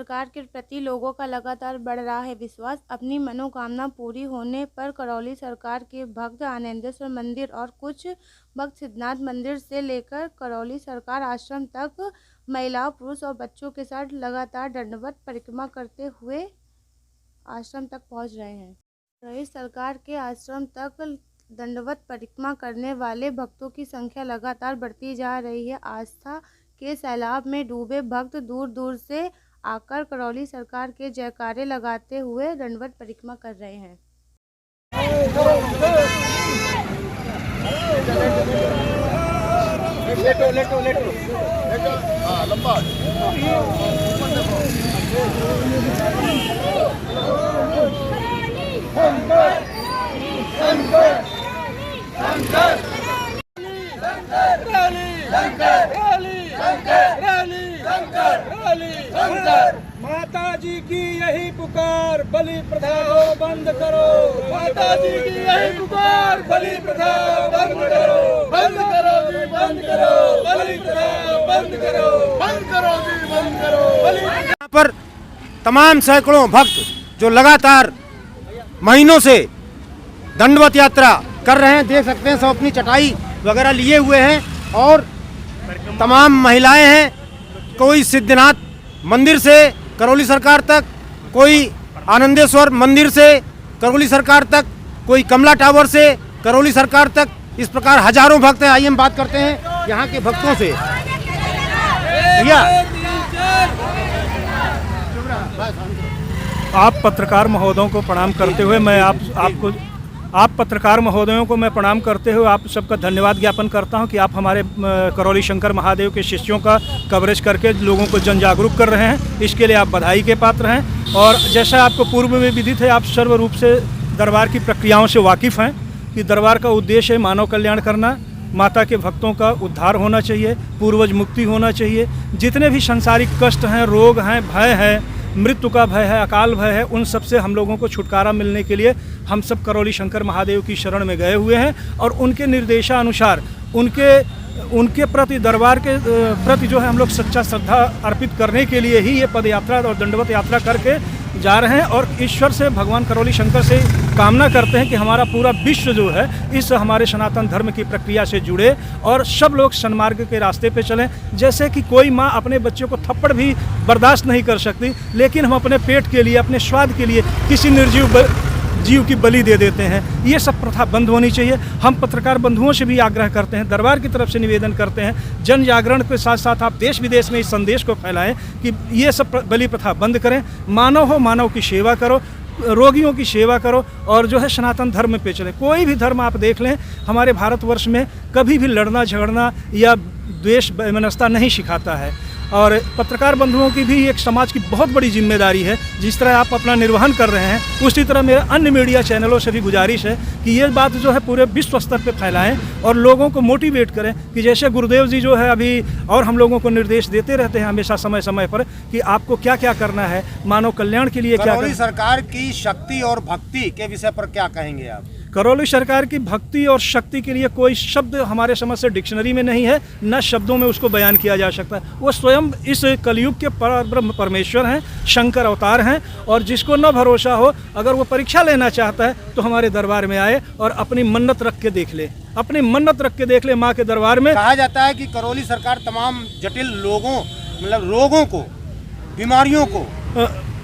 सरकार के प्रति लोगों का लगातार बढ़ रहा है विश्वास। अपनी मनोकामना पूरी होने पर करौली सरकार के भक्त आनंदेश्वर मंदिर और कुछ भक्त सिद्धनाथ मंदिर से लेकर करौली सरकार आश्रम तक महिलाओं, पुरुष और बच्चों के साथ लगातार दंडवत परिक्रमा करते हुए आश्रम तक पहुंच रहे हैं। करौली सरकार के आश्रम तक दंडवत परिक्रमा करने वाले भक्तों की संख्या लगातार बढ़ती जा रही है। आस्था के सैलाब में डूबे भक्त दूर दूर से आकर करौली सरकार के जयकारे लगाते हुए दंडवत परिक्रमा कर रहे हैं। माता जी की यही पुकार, बलि प्रथा को बंद करो। माता जी की यही पुकार, बलि प्रथा बंद करो। बंद करो जी, बंद करो। बलि प्रथा बंद करो। बंद करो जी, बंद करो। यहाँ पर तमाम सैकड़ों भक्त जो लगातार महीनों से दंडवत यात्रा कर रहे हैं, देख सकते हैं सब अपनी चटाई वगैरह लिए हुए हैं और तमाम महिलाएं हैं। कोई सिद्धनाथ मंदिर से करौली सरकार तक, कोई आनंदेश्वर मंदिर से करौली सरकार तक, कोई कमला टावर से करौली सरकार तक, इस प्रकार हजारों भक्त हैं। आइए हम बात करते हैं यहाँ के भक्तों से। भैया, आप पत्रकार महोदयों को प्रणाम करते हुए मैं आप पत्रकार महोदयों को मैं प्रणाम करते हुए आप सबका धन्यवाद ज्ञापन करता हूं कि आप हमारे करौली शंकर महादेव के शिष्यों का कवरेज करके लोगों को जन जागरूक कर रहे हैं। इसके लिए आप बधाई के पात्र हैं। और जैसा आपको पूर्व में विदित है, आप सर्व रूप से दरबार की प्रक्रियाओं से वाकिफ़ हैं कि दरबार का उद्देश्य है मानव कल्याण करना। माता के भक्तों का उद्धार होना चाहिए, पूर्वज मुक्ति होना चाहिए। जितने भी सांसारिक कष्ट हैं, रोग हैं, भय है, मृत्यु का भय है, अकाल भय है, उन सब से हम लोगों को छुटकारा मिलने के लिए हम सब करौली शंकर महादेव की शरण में गए हुए हैं। और उनके निर्देशानुसार उनके प्रति, दरबार के प्रति जो है हम लोग सच्चा श्रद्धा अर्पित करने के लिए ही ये पद यात्रा और दंडवत यात्रा करके जा रहे हैं। और ईश्वर से, भगवान करौली शंकर से कामना करते हैं कि हमारा पूरा विश्व जो है इस हमारे सनातन धर्म की प्रक्रिया से जुड़े और सब लोग सन्मार्ग के रास्ते पे चलें। जैसे कि कोई माँ अपने बच्चों को थप्पड़ भी बर्दाश्त नहीं कर सकती, लेकिन हम अपने पेट के लिए, अपने स्वाद के लिए किसी निर्जीव जीव की बलि दे देते हैं। ये सब प्रथा बंद होनी चाहिए। हम पत्रकार बंधुओं से भी आग्रह करते हैं, दरबार की तरफ से निवेदन करते हैं, जन जागरण के साथ साथ आप देश विदेश में इस संदेश को फैलाएं कि ये सब बलि प्रथा बंद करें। मानव हो, मानव की सेवा करो, रोगियों की सेवा करो और जो है सनातन धर्म पे चले। कोई भी धर्म आप देख लें, हमारे भारतवर्ष में कभी भी लड़ना झगड़ना या द्वेष वैमनस्यता नहीं सिखाता है। और पत्रकार बंधुओं की भी एक समाज की बहुत बड़ी जिम्मेदारी है। जिस तरह आप अपना निर्वहन कर रहे हैं, उसी तरह मेरे अन्य मीडिया चैनलों से भी गुजारिश है कि ये बात जो है पूरे विश्व स्तर पे फैलाएं और लोगों को मोटिवेट करें कि जैसे गुरुदेव जी जो है अभी और हम लोगों को निर्देश देते रहते हैं हमेशा समय समय पर कि आपको क्या क्या करना है, मानव कल्याण के लिए क्या करौली सरकार की शक्ति और भक्ति के विषय पर क्या कहेंगे आप? करौली सरकार की भक्ति और शक्ति के लिए कोई शब्द हमारे समझ से डिक्शनरी में नहीं है, न शब्दों में उसको बयान किया जा सकता है। वो स्वयं इस कलयुग के परब्रह्म परमेश्वर हैं, शंकर अवतार हैं। और जिसको न भरोसा हो, अगर वो परीक्षा लेना चाहता है तो हमारे दरबार में आए और अपनी मन्नत रख के देख ले, अपनी मन्नत रख के देख ले माँ के दरबार में। कहा जाता है कि करौली सरकार तमाम जटिल लोगों, मतलब रोगों को, बीमारियों को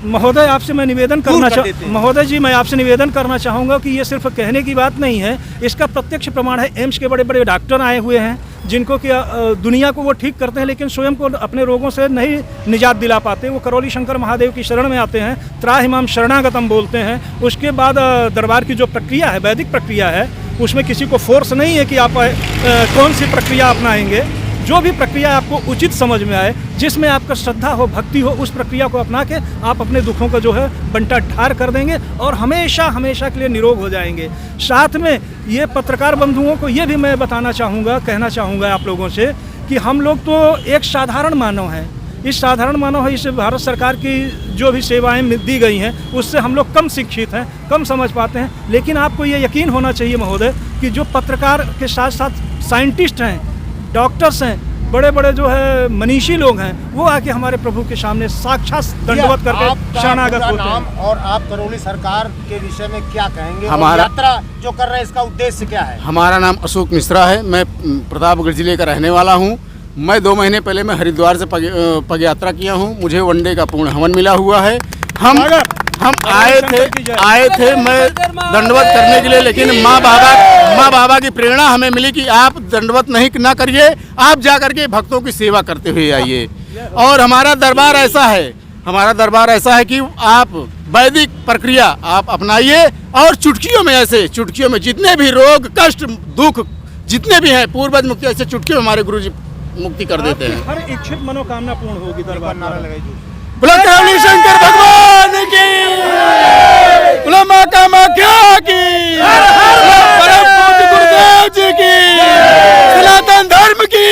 महोदय आपसे मैं निवेदन करना महोदय जी मैं आपसे निवेदन करना चाहूँगा कि ये सिर्फ कहने की बात नहीं है, इसका प्रत्यक्ष प्रमाण है। एम्स के बड़े बड़े डॉक्टर आए हुए हैं जिनको कि दुनिया को वो ठीक करते हैं, लेकिन स्वयं को अपने रोगों से नहीं निजात दिला पाते। वो करौली शंकर महादेव की शरण में आते हैं, त्राहिमाम शरणागतम बोलते हैं। उसके बाद दरबार की जो प्रक्रिया है, वैदिक प्रक्रिया है, उसमें किसी को फोर्स नहीं है कि आप कौन सी प्रक्रिया अपनाएंगे। जो भी प्रक्रिया आपको उचित समझ में आए, जिसमें आपका श्रद्धा हो, भक्ति हो, उस प्रक्रिया को अपना के आप अपने दुखों का जो है बंटा ठार कर देंगे और हमेशा हमेशा के लिए निरोग हो जाएंगे। साथ में ये पत्रकार बंधुओं को ये भी मैं बताना चाहूँगा, कहना चाहूँगा आप लोगों से कि हम लोग तो एक साधारण मानव हैं। इस साधारण मानव है, इस भारत सरकार की जो भी सेवाएं दी गई हैं उससे हम लोग कम शिक्षित हैं, कम समझ पाते हैं। लेकिन आपको ये यकीन होना चाहिए महोदय कि जो पत्रकार के साथ साथ साइंटिस्ट हैं, डॉक्टर्स हैं, बड़े बड़े जो है मनीषी लोग हैं वो आके हमारे प्रभु के सामने साक्षात दंडवत करके शरणागत होते हैं। और आप करौली सरकार के विषय में क्या कहेंगे? हमारा यात्रा जो कर रहे हैं इसका उद्देश्य क्या है? हमारा नाम अशोक मिश्रा है। मैं प्रतापगढ़ जिले का रहने वाला हूँ। मैं 2 महीने पहले मैं हरिद्वार से पग यात्रा किया हूँ। मुझे वनडे का पूर्ण हवन मिला हुआ है। हम आए थे मैं दंडवत करने के लिए, लेकिन माँ बाबा की प्रेरणा हमें मिली कि आप दंडवत नहीं ना करिए, आप जा करके भक्तों की सेवा करते हुए आइए। और हमारा दरबार ऐसा है कि आप वैदिक प्रक्रिया आप अपनाइए और चुटकियों में जितने भी रोग कष्ट दुख जितने भी हैं पूर्वज मुक्ति ऐसे चुटकियों में हमारे गुरु जी मुक्ति कर देते हैं। हर इच्छित मनोकामना पूर्ण होगी दरबार में। बोलो करौली शंकर भगवान की, बोलो मां कामाख्या की, परम पूज्य गुरुदेव जी की, सनातन धर्म की,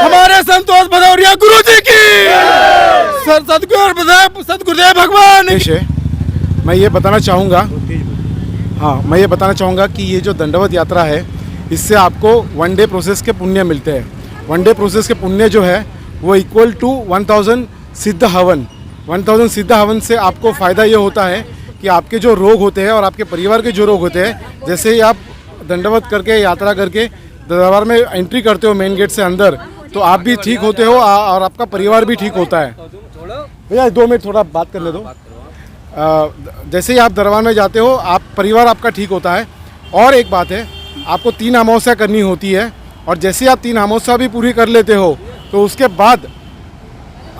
हमारे संतोष भदौरिया गुरु जी की, सतगुरुदेव भगवान की। मैं ये बताना चाहूँगा कि ये जो दंडवत यात्रा है इससे आपको वनडे प्रोसेस के पुण्य मिलते हैं। वनडे प्रोसेस के पुण्य जो है वो इक्वल टू 1000 सिद्ध हवन। 1000 सिद्ध हवन से आपको फ़ायदा ये होता है कि आपके जो रोग होते हैं और आपके परिवार के जो रोग होते हैं, जैसे ही आप दंडवत करके यात्रा करके दरबार में एंट्री करते हो मेन गेट से अंदर, तो आप भी ठीक होते हो और आपका परिवार भी ठीक होता है। भैया 2 मिनट थोड़ा बात करने दो। जैसे ही आप दरबार में जाते हो आप परिवार आपका ठीक होता है। और एक बात है, आपको 3 अमावस्या करनी होती है और जैसे आप 3 अमावस्या भी पूरी कर लेते हो तो उसके बाद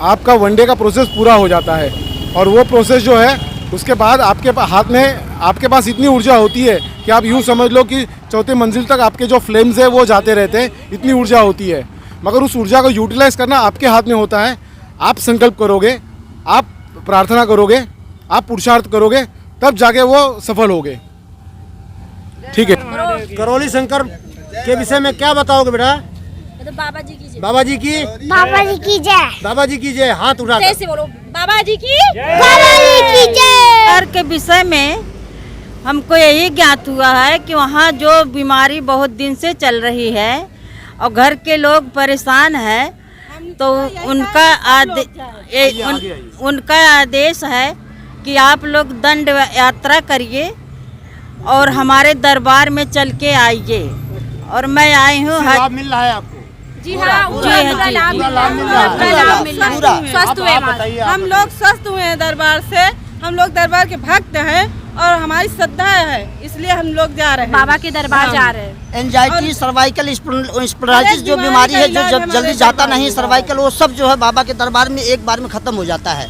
आपका वनडे का प्रोसेस पूरा हो जाता है। और वो प्रोसेस जो है उसके बाद आपके हाथ में आपके पास इतनी ऊर्जा होती है कि आप यूँ समझ लो कि 4थी मंजिल तक आपके जो फ्लेम्स है वो जाते रहते हैं, इतनी ऊर्जा होती है। मगर उस ऊर्जा को यूटिलाइज करना आपके हाथ में होता है। आप संकल्प करोगे, आप प्रार्थना करोगे, आप पुरुषार्थ करोगे, तब जाके वो सफल होगे। ठीक है। करौली शंकर के विषय में क्या बताओगे बेटा? बाबा जी की जय। बाबा जी की जय। बाबा जी की जय। हाथ उठा कैसे बोलो? बाबा जी की के विषय में हमको यही ज्ञात हुआ है कि वहाँ जो बीमारी बहुत दिन से चल रही है और घर के लोग परेशान है, तो उनका आदेश है कि आप लोग दंड यात्रा करिए और हमारे दरबार में चल के आइए। और मैं आई हूँ। लाभ मिल रहा है आपको? जी हाँ, पूरा लाभ मिल रहा है। स्वस्थ हुए हम लोग स्वस्थ हुए हैं दरबार से। हम लोग दरबार के भक्त हैं और हमारी श्रद्धा है, इसलिए हम लोग जा रहे हैं, बाबा के दरबार जा रहे हैं। एंजाइटी, सर्वाइकल स्पॉन्डिलाइटिस जो बीमारी है जो जल्दी जाता नहीं, सर्वाइकल, वो सब जो है बाबा के दरबार में एक बार में खत्म हो जाता है।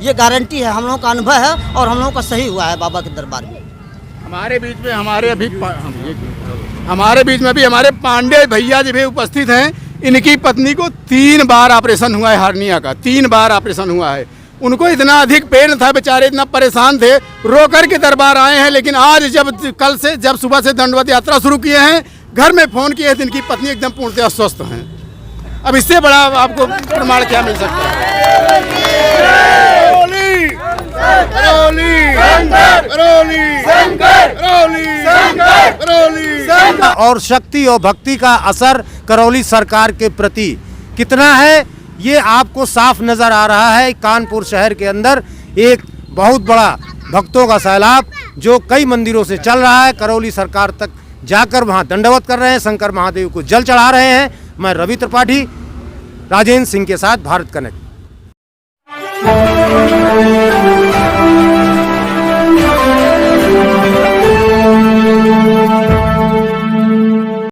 ये गारंटी है, हम लोगों का अनुभव है और हम लोगों का सही हुआ है बाबा के दरबार में। हमारे बीच में हमारे पांडे भैया जी भी उपस्थित हैं। इनकी पत्नी को 3 बार ऑपरेशन हुआ है, हार्निया का 3 बार ऑपरेशन हुआ है। उनको इतना अधिक पेन था, बेचारे इतना परेशान थे, रो कर के दरबार आए हैं। लेकिन आज जब सुबह से दंडवत यात्रा शुरू किए हैं, घर में फोन किए तो इनकी पत्नी एकदम पूर्णतः स्वस्थ हैं। अब इससे बड़ा आपको प्रमाण क्या मिल सकता है? और शक्ति और भक्ति का असर करौली सरकार के प्रति कितना है ये आपको साफ नजर आ रहा है। कानपुर शहर के अंदर एक बहुत बड़ा भक्तों का सैलाब जो कई मंदिरों से चल रहा है, करौली सरकार तक जाकर वहां दंडवत कर रहे हैं, शंकर महादेव को जल चढ़ा रहे हैं। मैं रवि त्रिपाठी, राजेंद्र सिंह के साथ भारत कनेक्ट।